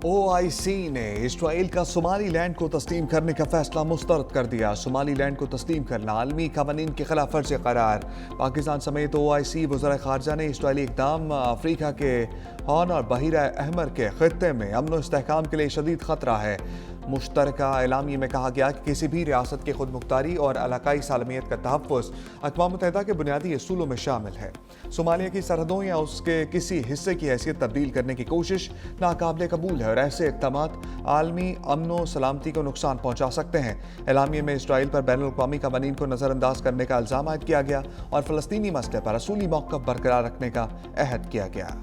OIC ने Israel का Somaliland को तस्लीम करने का फैसला मुस्तरद कर दिया। सोमालीलैंड को तस्लीम करना आलमी कवानीन की खिलाफ वर्जी करार। पाकिस्तान समेत OIC वज़ीर ख़ारजा ने इसराइली इक़दाम अफ्रीका के हॉर्न और बहीरा अहमर के खित्ते में अमन व इस्तेहकाम के लिए शदीद खतरा है। मुश्तरका एलामी में कहा गया कि किसी भी रियासत की खुद मुख्तारी और इलाकाई सालमियत का तहफ़्फ़ुज़ अक़वाम मुत्तहिदा के बुनियादी असूलों में शामिल है। सोमालिया की सरहदों या उसके किसी हिस्से की हैसियत तब्दील करने की कोशिश नाकाबिले कबूल है और ऐसे इक़दामात आलमी अमन व सलामती को नुकसान पहुँचा सकते हैं। एलामिया में इसराइल पर बैनुल अक़वामी क़वानीन को नज़रअंदाज करने का इल्ज़ाम आयद किया गया और फ़लस्तीनी मसले पर असूली मौक़िफ़ बरकरार रखने का अहद किया गया।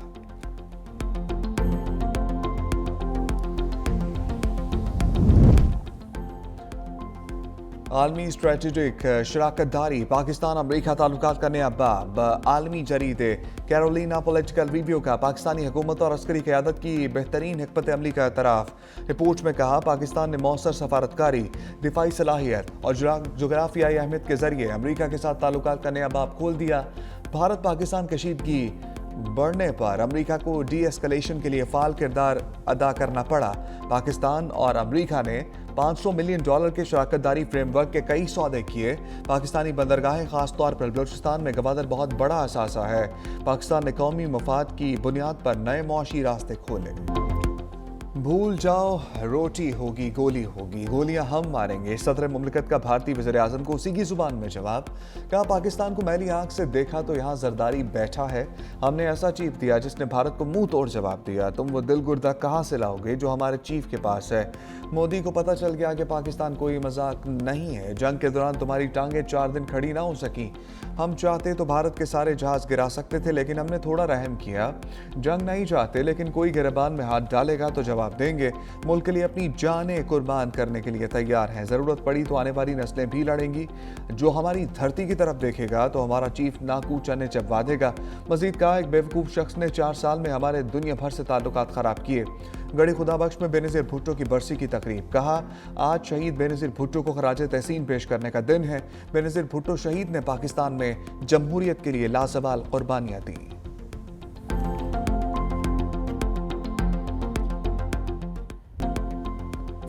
आलमी स्ट्रेटेजिक शराकतदारी पाकिस्तान अमरीका ताल्लुकात का नया बाब। आलमी जरीदे कैरोलिना पॉलिटिकल रिव्यू का पाकिस्तानी हुकूमत और अस्करी क़यादत की बेहतरीन हिकमत अमली का एतराफ़। रिपोर्ट में कहा पाकिस्तान ने मौसर सफारतकारी, दिफाई सलाहियत और जोग्राफियाई अहमियत के जरिए अमरीका के साथ ताल्लुकात का नया बाब खोल दिया। भारत पाकिस्तान कशीदगी बढ़ने पर अमरीका को डी एस्कलेशन के लिए फ़ाल किरदार अदा करना पड़ा। पाकिस्तान और अमरीका ने $500 मिलियन के शराकतदारी फ्रेमवर्क के कई सौदे किए। पाकिस्तानी बंदरगाहें खास तौर पर बलूचिस्तान में गवादर बहुत बड़ा असासा है। पाकिस्तान ने कौमी मफाद की बुनियाद पर नए मुआशी रास्ते खोले। भूल जाओ रोटी होगी गोली होगी, गोलियां हम मारेंगे। सदर मुमलिकत का भारतीय वज़ीर आज़म को उसी की जुबान में जवाब। कहा पाकिस्तान को मैली आंख से देखा तो यहाँ जरदारी बैठा है। हमने ऐसा चीफ दिया जिसने भारत को मुंह तोड़ जवाब दिया। तुम वो दिल गुर्दा कहाँ से लाओगे जो हमारे चीफ के पास है। मोदी को पता चल गया कि पाकिस्तान कोई मजाक नहीं है। जंग के दौरान तुम्हारी टांगें 4 दिन खड़ी ना हो सकी। हम चाहते तो भारत के सारे जहाज गिरा सकते थे, लेकिन हमने थोड़ा रहम किया। जंग नहीं चाहते, लेकिन कोई गिरबान में हाथ डालेगा तो जवाब देंगे। मुल्क के लिए अपनी जानें कुर्बान करने के लिए तैयार हैं। ज़रूरत पड़ी तो आने वाली नस्लें भी लड़ेंगी। जो हमारी धरती की तरफ देखेगा तो हमारा चीफ नाकू चने चबवा देगा। मजीद कहा एक बेवकूफ़ शख्स ने 4 साल में हमारे दुनिया भर से ताल्लुकात ख़राब किए। गढ़ी खुदाबख्श में बेनज़ीर भुट्टो की बरसी की तकरीब। कहा आज शहीद बेनज़ीर भुट्टो को खराज तहसीन पेश करने का दिन है। बेनज़ीर भुट्टो शहीद ने पाकिस्तान में जमहूरियत के लिए लाजवाल कुर्बानियां दी।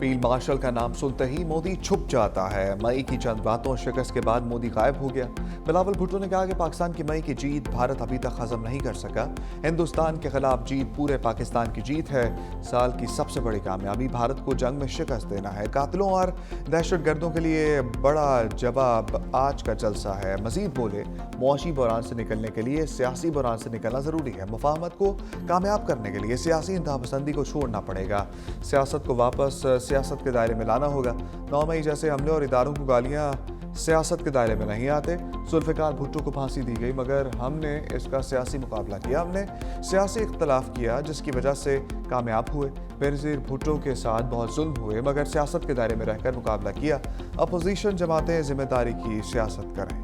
फील्ड मार्शल का नाम सुनते ही मोदी छुप जाता है। मई की चंद बातों शिकस्त के बाद मोदी गायब हो गया। बिलावल भुट्टो ने कहा कि पाकिस्तान की मई की जीत भारत अभी तक हजम नहीं कर सका। हिंदुस्तान के खिलाफ जीत पूरे पाकिस्तान की जीत है। साल की सबसे बड़ी कामयाबी भारत को जंग में शिकस्त देना है। कातिलों और दहशतगर्दों के लिए बड़ा जवाब आज का जलसा है। मजीद बोले मुआशी बहरान से निकलने के लिए सियासी बहरान से निकलना ज़रूरी है। मुफाहमत को कामयाब करने के लिए सियासी इंतहापसंदी को छोड़ना पड़ेगा। सियासत को वापस सियासत के दायरे में लाना होगा। 9 मई जैसे हमले और इदारों को गालियां सियासत के दायरे में नहीं आते। जुल्फ़िकार भुट्टो को फांसी दी गई, मगर हमने इसका सियासी मुकाबला किया। हमने सियासी इख्तलाफ किया जिसकी वजह से कामयाब हुए। बेनज़ीर भुट्टो के साथ बहुत जुल्म हुए, मगर सियासत के दायरे में रहकर मुकाबला किया। अपोजिशन जमातें जिम्मेदारी की सियासत करें।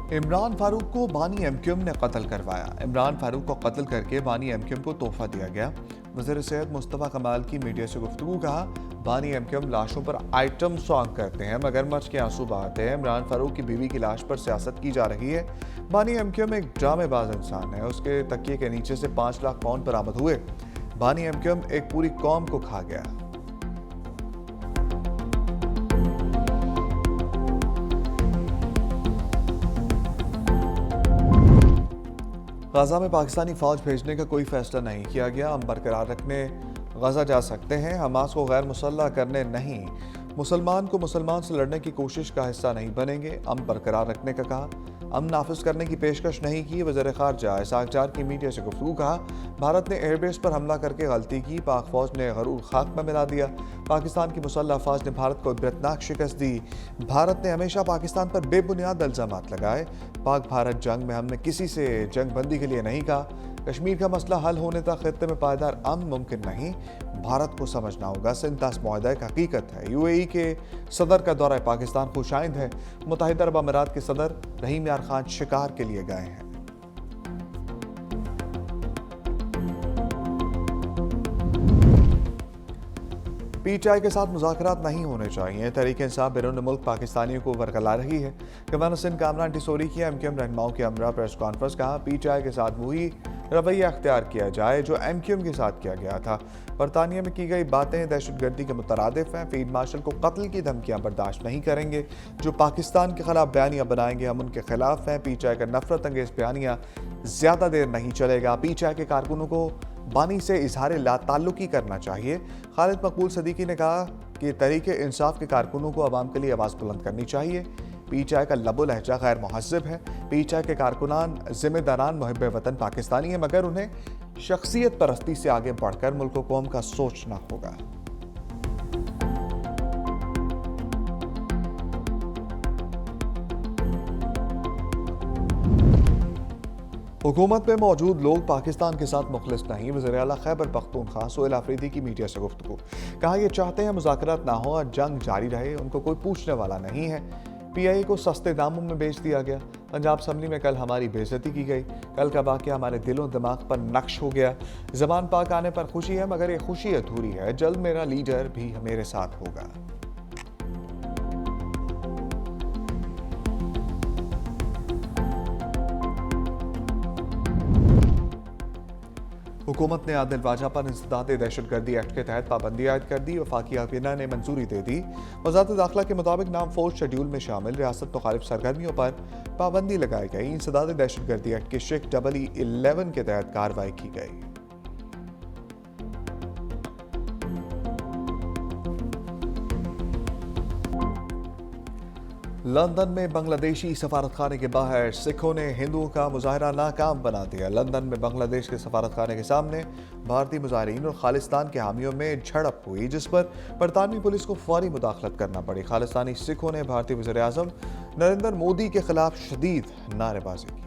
इमरान फारूक को बानी एमक्यूएम ने कत्ल करवाया। इमरान फारूक को कत्ल करके बानी एमक्यूएम को तोहफा दिया गया। वज़ीर सेहत मुस्तफ़ा कमाल की मीडिया से गुफ्तगू। कहा बानी एमक्यूएम लाशों पर आइटम सॉन्ग करते हैं, मगरमच्छ के आंसू बहाते हैं। इमरान फारूक की बीवी की लाश पर सियासत की जा रही है। बानी एमक्यूएम एक ड्रामेबाज इंसान है। उसके तकिए के नीचे से 5 लाख पाउंड बरामद हुए। बानी एमक्यूएम एक पूरी कौम को खा गया। गाजा में पाकिस्तानी फौज भेजने का कोई फैसला नहीं किया गया। हम बरकरार रखने गाजा जा सकते हैं, हमास को गैर मुसल्लह करने नहीं। मुसलमान को मुसलमान से लड़ने की कोशिश का हिस्सा नहीं बनेंगे। हम बरकरार रखने का कहा। अमन नाफिज करने की पेशकश नहीं की। वज़ीर ख़ारजा इसाक डार की मीडिया से गुफ्तगू। कहा भारत ने एयरबेस पर हमला करके गलती की। पाक फौज ने गरूर खाक में मिला दिया। पाकिस्तान की मुसल्लह अफवाज ने भारत को इबरतनाक शिकस्त दी। भारत ने हमेशा पाकिस्तान पर बेबुनियाद इल्ज़ामात लगाए। पाक भारत जंग में हमने किसी से जंग बंदी के लिए नहीं कहा। कश्मीर का मसला हल होने तक खित्ते में पायदार अमन मुमकिन नहीं। भारत को समझना होगा सिंतास मुआहदा एक हकीकत है। UAE के सदर का दौरा पाकिस्तान खुशाइंद है। मुत्तहिदा अरब अमीरात के सदर रहीम यार खान शिकार के लिए गए हैं। पीटीआई के साथ मुज़ाकरात नहीं होने चाहिए। तहरीक इंसाफ बैरून मुल्क पाकिस्तानियों को वरगला रही है। गवर्नर सिंध कामरान टिसोरी की एमक्यूएम रहनुमाओं की हमरा प्रेस कॉन्फ्रेंस। कहा पीटीआई के साथ वही रवैया अख्तियार किया जाए जो एमक्यूएम के साथ किया गया था। बरतानिया में की गई बातें दहशतगर्दी के मुतरादिफ हैं। फील्ड मार्शल को कत्ल की धमकियां बर्दाश्त नहीं करेंगे। जो पाकिस्तान के खिलाफ बयानियां बनाएंगे हम उनके खिलाफ हैं। पीटीआई का नफरत अंगेज बयानियां ज्यादा देर नहीं चलेगा। पीटीआई के कारकुनों को बानी से इजहार लाताल्लुकी करना चाहिए। खालिद मकबूल सदीकी ने कहा कि तहरीक इंसाफ के कारकुनों को अवाम के लिए आवाज़ बुलंद करनी चाहिए। पीटीआई का लबो लहजा गैर महज़ब है। पीटीआई के कारकुनान जिम्मेदारान मुहिब वतन पाकिस्तानी हैं, मगर उन्हें शख्सियत परस्ती से आगे बढ़कर मुल्क व कौम का सोचना होगा। हुकूमत में मौजूद लोग पाकिस्तान के साथ मुखलिस नहीं। वज़ीर आला खैबर पख्तूनख्वा सोहेल आफरीदी की मीडिया से गुफ्तगू। कहा ये चाहते हैं मुज़ाकरात ना हो और जंग जारी रहे, उनको कोई पूछने वाला नहीं है। पीआईए को सस्ते दामों में बेच दिया गया। पंजाब असम्बली में कल हमारी बेइज्जती की गई। कल का वाक़या हमारे दिलों दिमाग पर नक्श हो गया। ज़बान पाक आने पर खुशी है, मगर ये खुशी अधूरी है। जल्द मेरा लीडर भी मेरे साथ होगा। हुकूमत ने आदिल वाजा पर इंसदाद दहशतगर्दी एक्ट के तहत पाबंदी आयद कर दी। वफाकी काबीना ने मंजूरी दे दी। वज़ारत दाखिला के मुताबिक नाम फोर्स शेड्यूल में शामिल रियासत मुखालिफ सरगर्मियों पर पाबंदी लगाई गई। इंसदाद दहशतगर्दी एक्ट के शेख EE11 के तहत कार्रवाई की गई। लंदन में बांग्लादेशी सफारतखाने के बाहर सिखों ने हिंदुओं का मुजाहरा नाकाम बना दिया। लंदन में बांग्लादेश के सफारतखाने के सामने भारतीय मुजाहरीन और खालिस्तान के हामियों में झड़प हुई, जिस पर बरतानवी पुलिस को फौरी मुदाखलत करना पड़ी। खालिस्तानी सिखों ने भारतीय वज़ीर आज़म नरेंद्र मोदी के खिलाफ शदीद नारेबाजी की।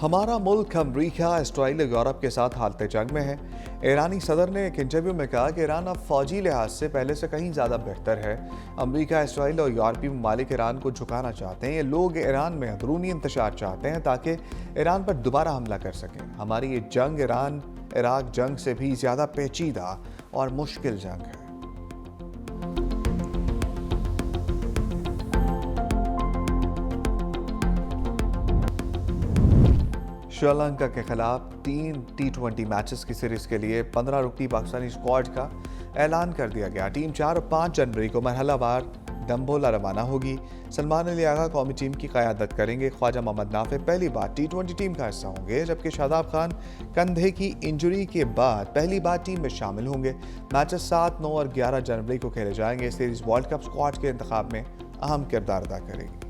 हमारा मुल्क अमरीका, ऑस्ट्रेलिया, यूरोप के साथ हालत जंग में है। ईरानी सदर ने एक इंटरव्यू में कहा कि ईरान अब फौजी लिहाज से पहले से कहीं ज़्यादा बेहतर है। अमरीका, ऑस्ट्रेलिया और यूरोपीय ममालिक ईरान को झुकाना चाहते हैं। ये लोग ईरान में अंदरूनी इंतशार चाहते हैं ताकि ईरान पर दोबारा हमला कर सकें। हमारी ये जंग ईरान इराक जंग से भी ज़्यादा पेचीदा और मुश्किल जंग है। श्रीलंका के खिलाफ 3 T20 मैचेस की सीरीज के लिए 15 रुकनी पाकिस्तानी स्क्वाड का ऐलान कर दिया गया। टीम 4 और 5 जनवरी को मरहलावार डम्बोला रवाना होगी। सलमान अली आगा कौमी टीम की क़यादत करेंगे। ख्वाजा मोहम्मद नाफे पहली बार T20 टीम का हिस्सा होंगे, जबकि शादाब खान कंधे की इंजरी के बाद पहली बार टीम में शामिल होंगे। मैचेस 7, 9 और 11 जनवरी को खेले जाएंगे। सीरीज वर्ल्ड कप स्क्वाड के इंतखाब में अहम किरदार अदा करेगी।